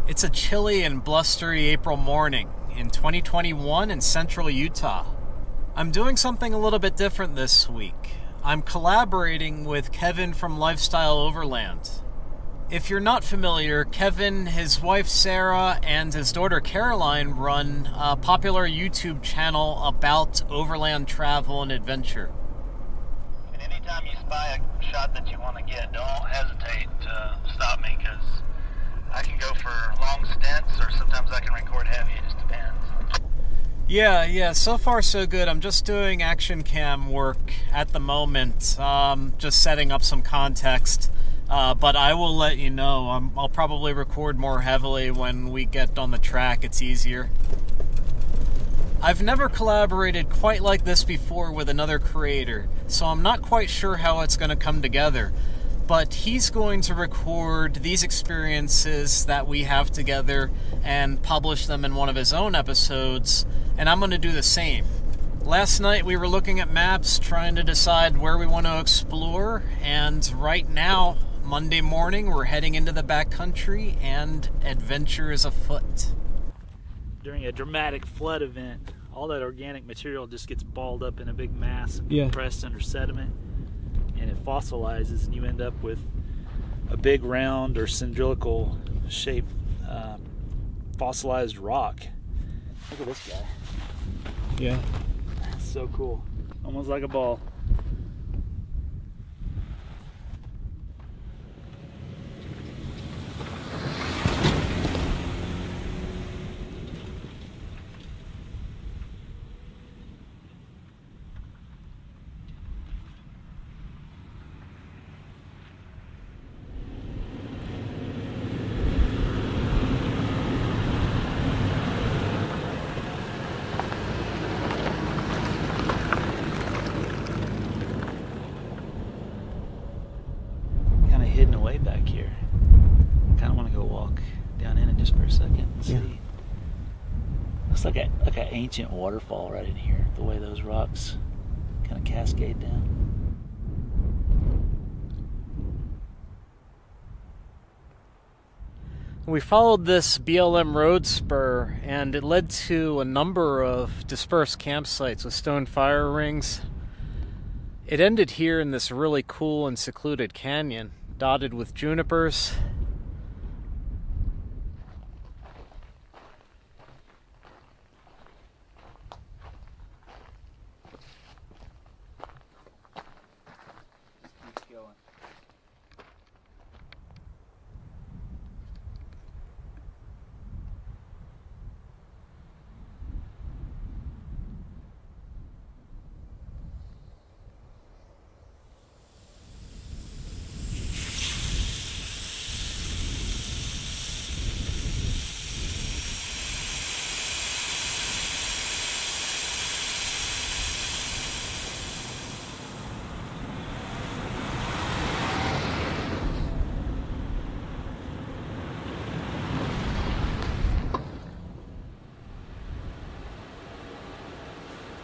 It's a chilly and blustery April morning in 2021 in central Utah. I'm doing something a little bit different this week. I'm collaborating with Kevin from Lifestyle Overland. If you're not familiar, Kevin, his wife Sarah, and his daughter Caroline run a popular YouTube channel about overland travel and adventure. And anytime you spy a shot that you want to get, don't hesitate to stop me, because I can go for long stints, or sometimes I can record heavy. It just depends. Yeah, so far so good. I'm just doing action cam work at the moment, just setting up some context, but I will let you know. I'll probably record more heavily when we get on the track. It's easier. I've never collaborated quite like this before with another creator, so I'm not quite sure how it's going to come together. But he's going to record these experiences that we have together and publish them in one of his own episodes, and I'm going to do the same. Last night we were looking at maps, trying to decide where we want to explore, and right now, Monday morning, we're heading into the backcountry, and adventure is afoot. During a dramatic flood event, all that organic material just gets balled up in a big mass and compressed under sediment. And it fossilizes, and you end up with a big round or cylindrical shaped fossilized rock. Look at this guy. Yeah. That's so cool. Almost like a ball. Hidden away back here. I kind of want to go walk down in it just for a second and see. Looks like an ancient waterfall right in here, the way those rocks kind of cascade down. We followed this BLM road spur, and it led to a number of dispersed campsites with stone fire rings. It ended here in this really cool and secluded canyon, dotted with junipers. Keep going.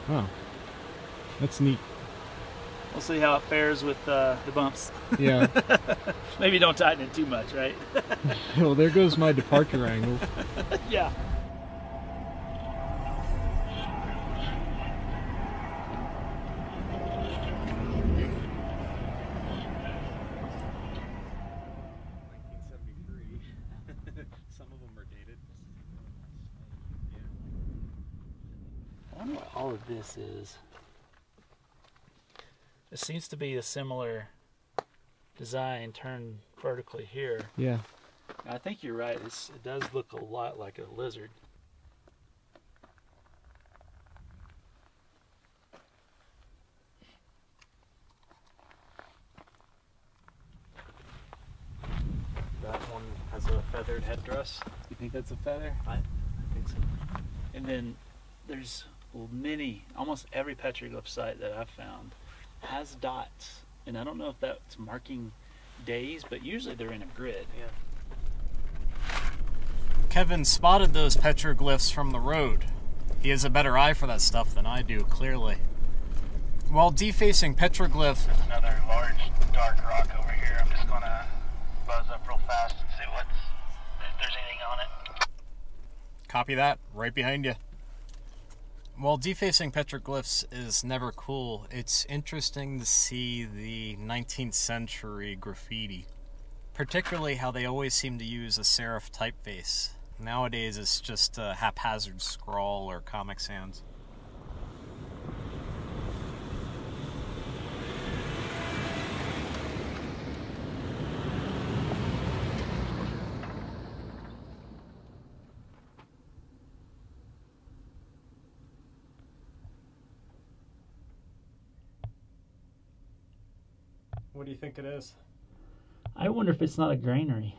Wow, that's neat. We'll see how it fares with the bumps. Yeah. Maybe don't tighten it too much, right? Well, there goes my departure angle. Yeah. Some of them are dated. I wonder what all of this is. It seems to be a similar design turned vertically here. Yeah. I think you're right. It does look a lot like a lizard. That one has a feathered headdress. You think that's a feather? I think so. And then there's many, almost every petroglyph site that I've found has dots. And I don't know if that's marking days, but usually they're in a grid. Yeah. Kevin spotted those petroglyphs from the road. He has a better eye for that stuff than I do, clearly. While defacing petroglyphs... There's another large dark rock over here. I'm just going to buzz up real fast and see if there's anything on it. Copy that, right behind you. While defacing petroglyphs is never cool, it's interesting to see the 19th century graffiti. Particularly how they always seem to use a serif typeface. Nowadays it's just a haphazard scrawl or Comic Sans. What do you think it is? I wonder if it's not a granary.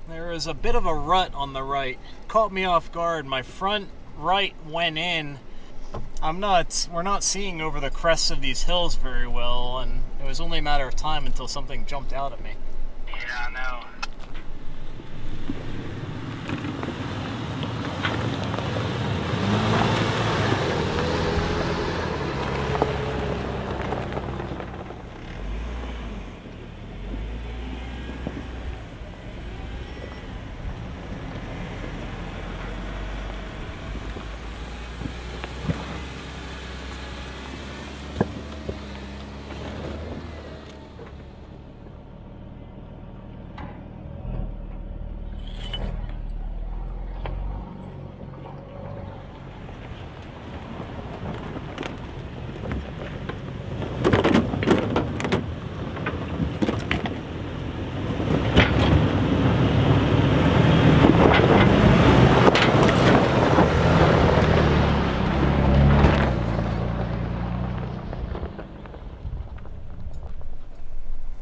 There is a bit of a rut on the right. Caught me off guard. My front right went in. We're not seeing over the crests of these hills very well, and it was only a matter of time until something jumped out at me. Yeah, I know.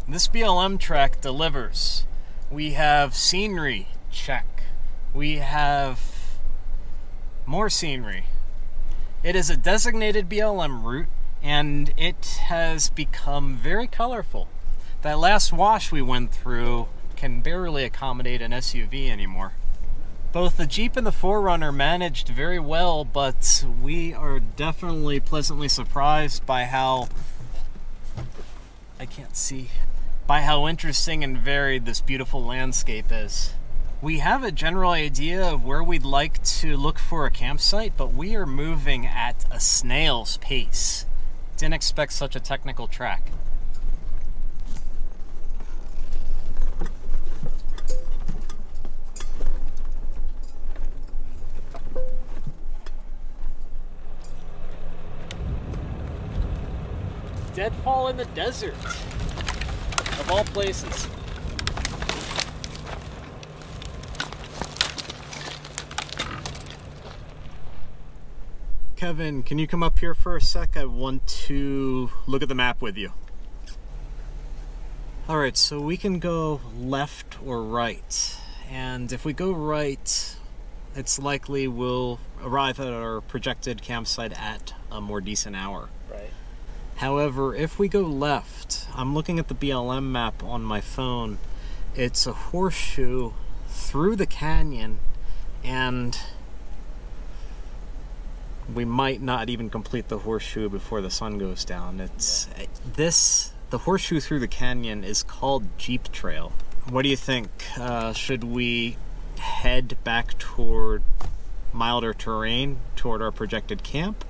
This BLM track delivers. We have scenery, check. We have more scenery. It is a designated BLM route, and it has become very colorful. That last wash we went through can barely accommodate an SUV anymore. Both the Jeep and the 4Runner managed very well, but we are definitely pleasantly surprised by how interesting and varied this beautiful landscape is. We have a general idea of where we'd like to look for a campsite, but we are moving at a snail's pace. Didn't expect such a technical track. Deadfall in the desert, of all places. Kevin, can you come up here for a sec? I want to look at the map with you. Alright, so we can go left or right. And if we go right, it's likely we'll arrive at our projected campsite at a more decent hour. Right. However, if we go left, I'm looking at the BLM map on my phone. It's a horseshoe through the canyon, and we might not even complete the horseshoe before the sun goes down. The horseshoe through the canyon is called Jeep Trail. What do you think? Should we head back toward milder terrain, toward our projected camp?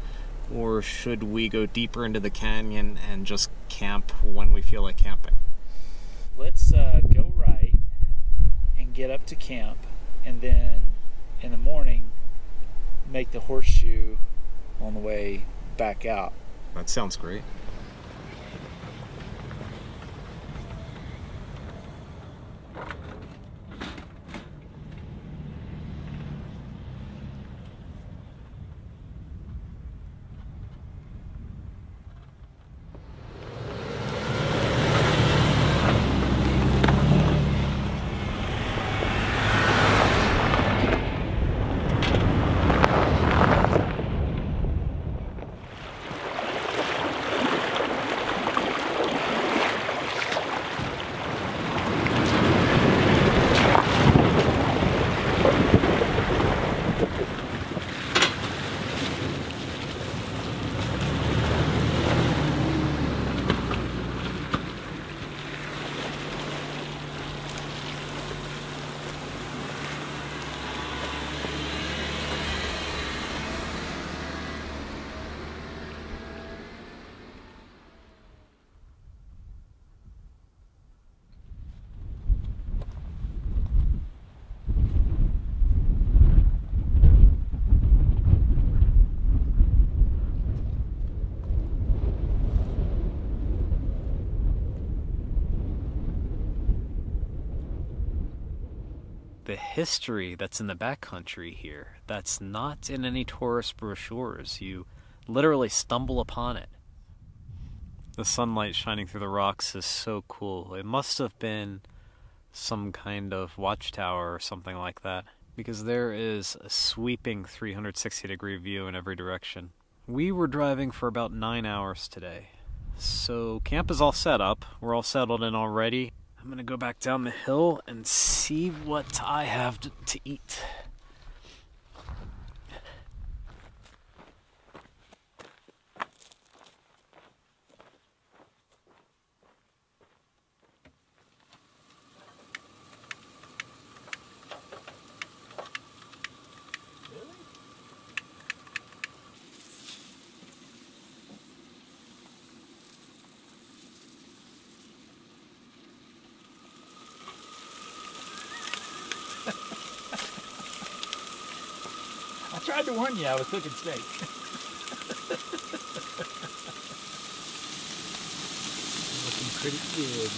Or should we go deeper into the canyon and just camp when we feel like camping? Let's go right and get up to camp, and then in the morning make the horseshoe on the way back out. That sounds great. The history that's in the backcountry here, that's not in any tourist brochures. You literally stumble upon it. The sunlight shining through the rocks is so cool. It must have been some kind of watchtower or something like that, because there is a sweeping 360-degree view in every direction. We were driving for about 9 hours today, so camp is all set up. We're all settled in already. I'm gonna go back down the hill and see what I have to eat. I tried to warn you I was cooking steak. Looking pretty good.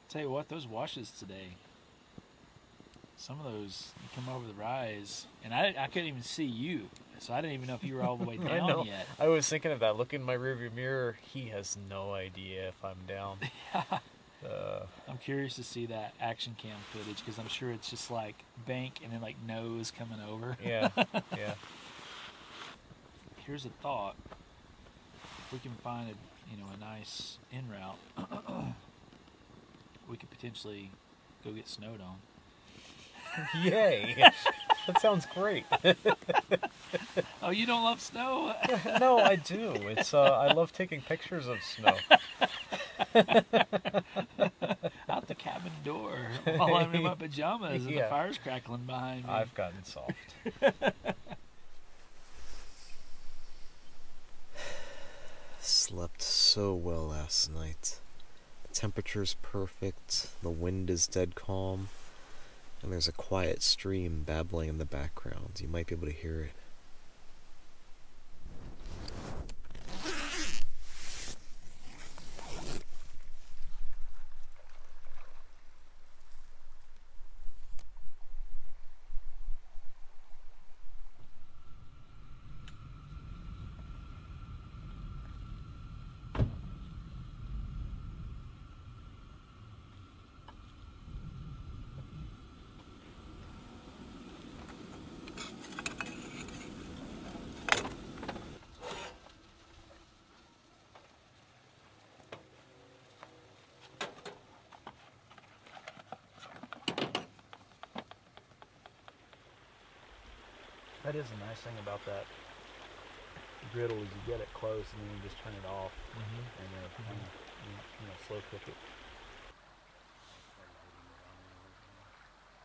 Tell you what, those washes today, some of those come over the rise, and I couldn't even see you, so I didn't even know if you were all the way down yet. I was thinking of that. Look in my rearview mirror. He has no idea if I'm down. I'm curious to see that action cam footage, because I'm sure it's just like bank and then like nose coming over. Yeah, yeah. Here's a thought. if we can find a nice en route, we could potentially go get snowed on. Yay! That sounds great. Oh, you don't love snow? No, I do. It's I love taking pictures of snow. Out the cabin door while I'm in my pajamas and Yeah. the fire's crackling behind me. I've gotten soft. Slept so well last night. The temperature's perfect, the wind is dead calm, and there's a quiet stream babbling in the background. You might be able to hear it. That is a nice thing about that griddle is you get it close and then you just turn it off and slow cook it.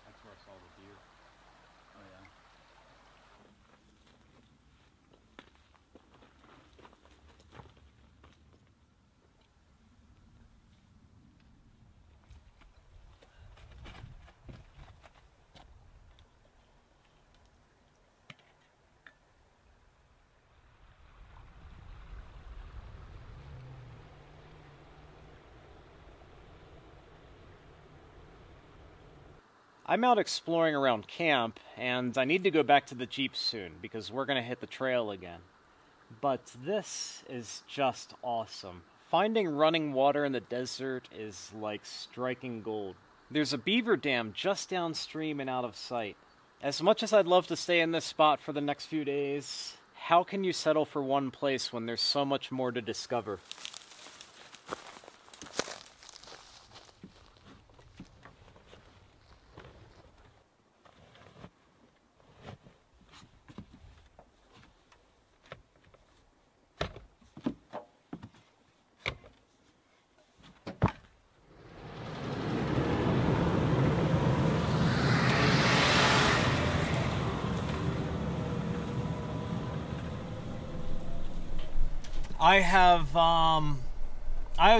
That's where I saw the deer. Oh yeah. I'm out exploring around camp, and I need to go back to the Jeep soon because we're going to hit the trail again. But this is just awesome. Finding running water in the desert is like striking gold. There's a beaver dam just downstream and out of sight. As much as I'd love to stay in this spot for the next few days, how can you settle for one place when there's so much more to discover? I have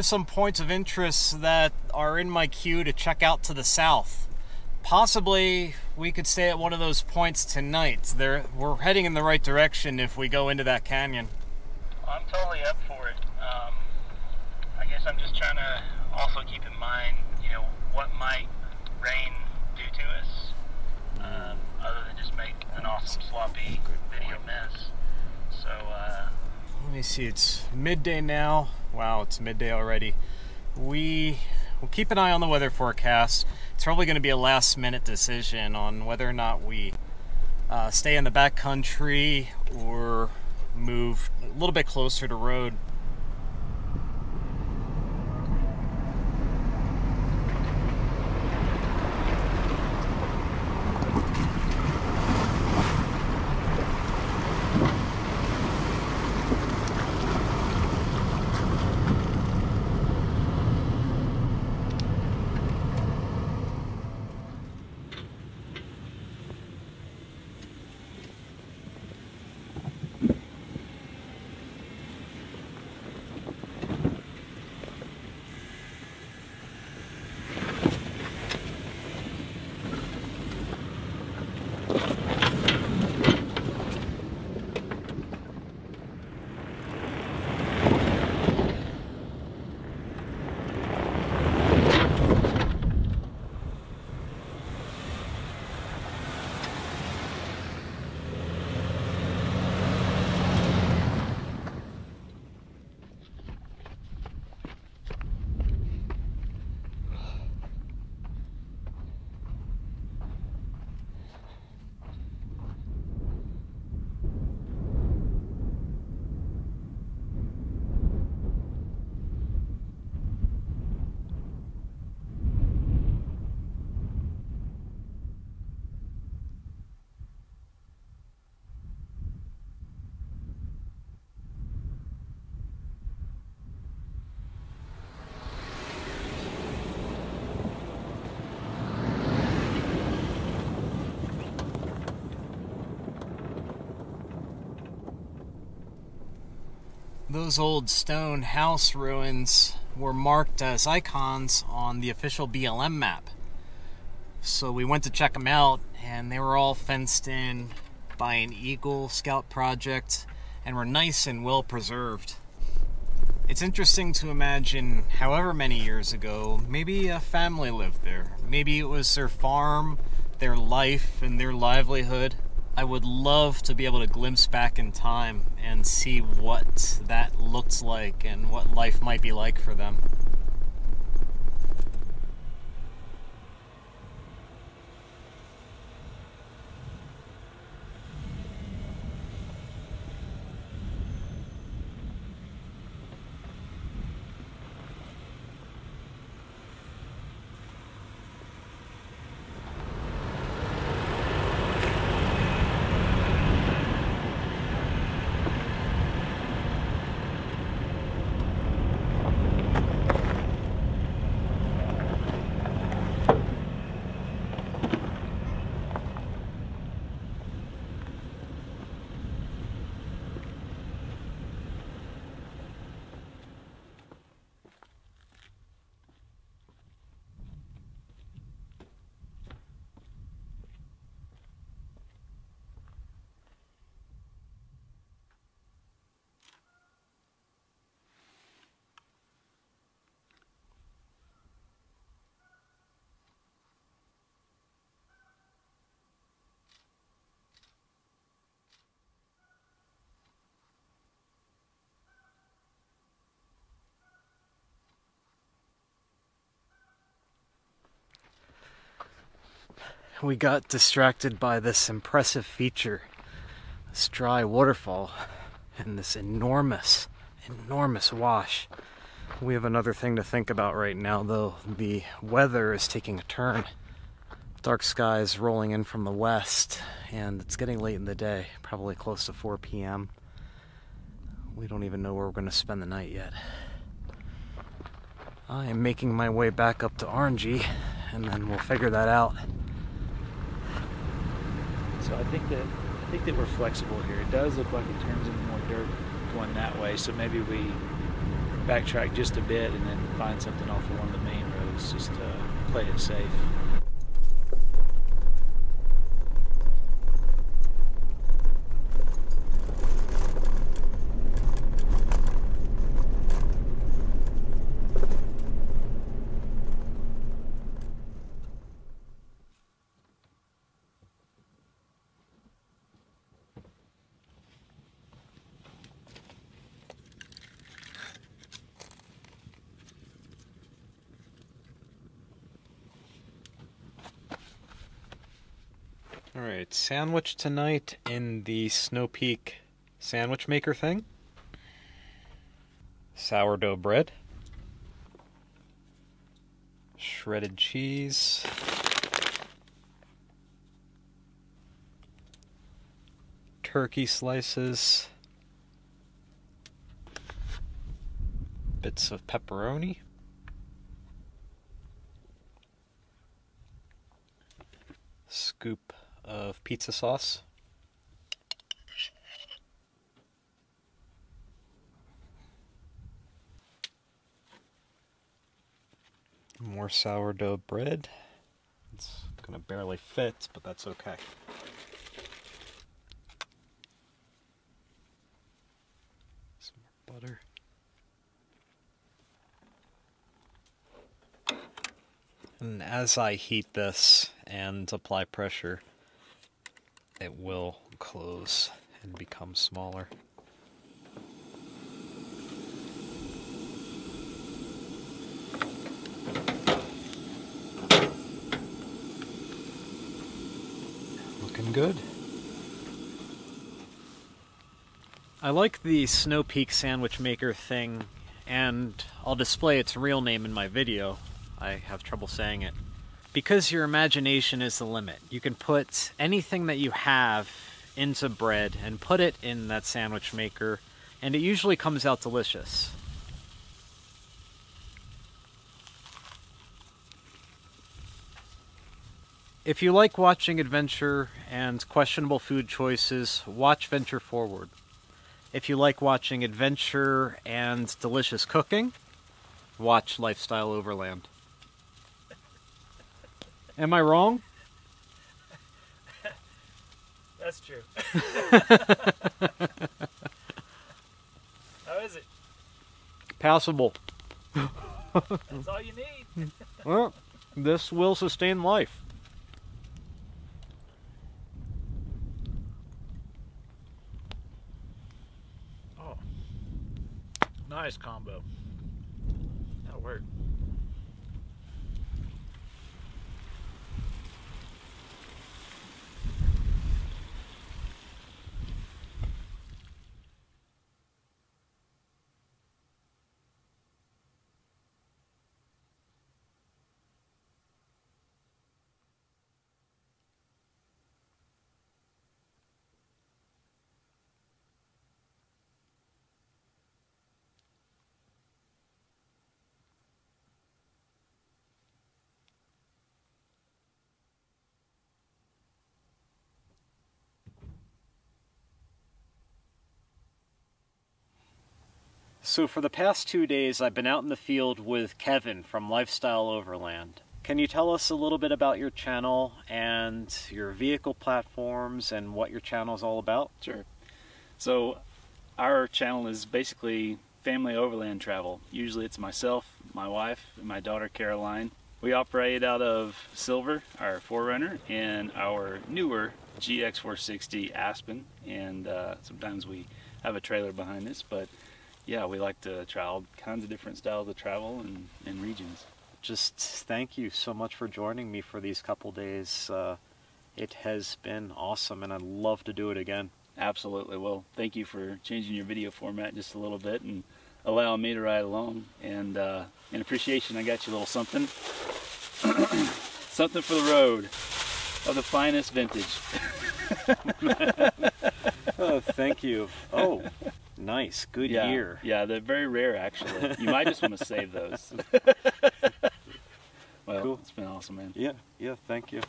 some points of interest that are in my queue to check out to the south. Possibly we could stay at one of those points tonight. We're heading in the right direction if we go into that canyon. I'm totally up for it. I guess I'm just trying to also keep in mind, what might rain do to us, other than just make an awesome sloppy video mess. So, let me see, it's midday now. Wow, it's midday already. We'll keep an eye on the weather forecast. It's probably going to be a last minute decision on whether or not we stay in the backcountry or move a little bit closer to road. those old stone house ruins were marked as icons on the official BLM map. So we went to check them out, and they were all fenced in by an Eagle Scout project and were nice and well preserved. It's interesting to imagine however many years ago, maybe a family lived there. Maybe it was their farm, their life, and their livelihood. I would love to be able to glimpse back in time and see what that looked like and what life might be like for them. We got distracted by this impressive feature, this dry waterfall, and this enormous wash. We have another thing to think about right now, though. The weather is taking a turn. Dark skies rolling in from the west, and it's getting late in the day, probably close to 4 p.m. We don't even know where we're going to spend the night yet. I am making my way back up to Orangie, and then we'll figure that out. So I think that we're flexible here. It does look like it turns into more dirt going that way, so maybe we backtrack just a bit and then find something off of one of the main roads just to play it safe. Alright, sandwich tonight in the Snow Peak sandwich maker thing. Sourdough bread. Shredded cheese. Turkey slices. Bits of pepperoni. Scoop of pizza sauce. More sourdough bread. It's gonna barely fit, but that's okay. Some more butter. And as I heat this and apply pressure, it will close and become smaller. Looking good. I like the Snow Peak sandwich maker thing, and I'll display its real name in my video. I have trouble saying it. Because your imagination is the limit. You can put anything that you have into bread and put it in that sandwich maker, and it usually comes out delicious. If you like watching adventure and questionable food choices, watch Venture Forward. If you like watching adventure and delicious cooking, watch Lifestyle Overland. Am I wrong? That's true. How is it? Passable. That's all you need. Well, this will sustain life. Oh, nice combo. That'll work. So for the past 2 days, I've been out in the field with Kevin from Lifestyle Overland. Can you tell us a little bit about your channel and your vehicle platforms and what your channel is all about? Sure. So our channel is basically family overland travel. Usually it's myself, my wife, and my daughter Caroline. We operate out of Silver, our 4Runner, and our newer GX460 Aspen, and sometimes we have a trailer behind us, but yeah, we like to try all kinds of different styles of travel and regions. Just thank you so much for joining me for these couple days. It has been awesome, and I'd love to do it again. Absolutely. Well, thank you for changing your video format just a little bit and allowing me to ride along. And in appreciation, I got you a little something. Something for the road of the finest vintage. Oh, thank you. Oh, nice. Good year. Yeah, they're very rare, actually. You might just want to save those. Well, cool. It's been awesome, man. Yeah, thank you.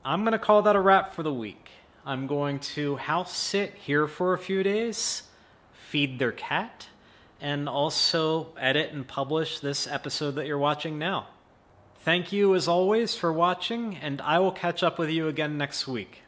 I'm going to call that a wrap for the week. I'm going to house sit here for a few days, feed their cat, and also edit and publish this episode that you're watching now. Thank you as always for watching, and I will catch up with you again next week.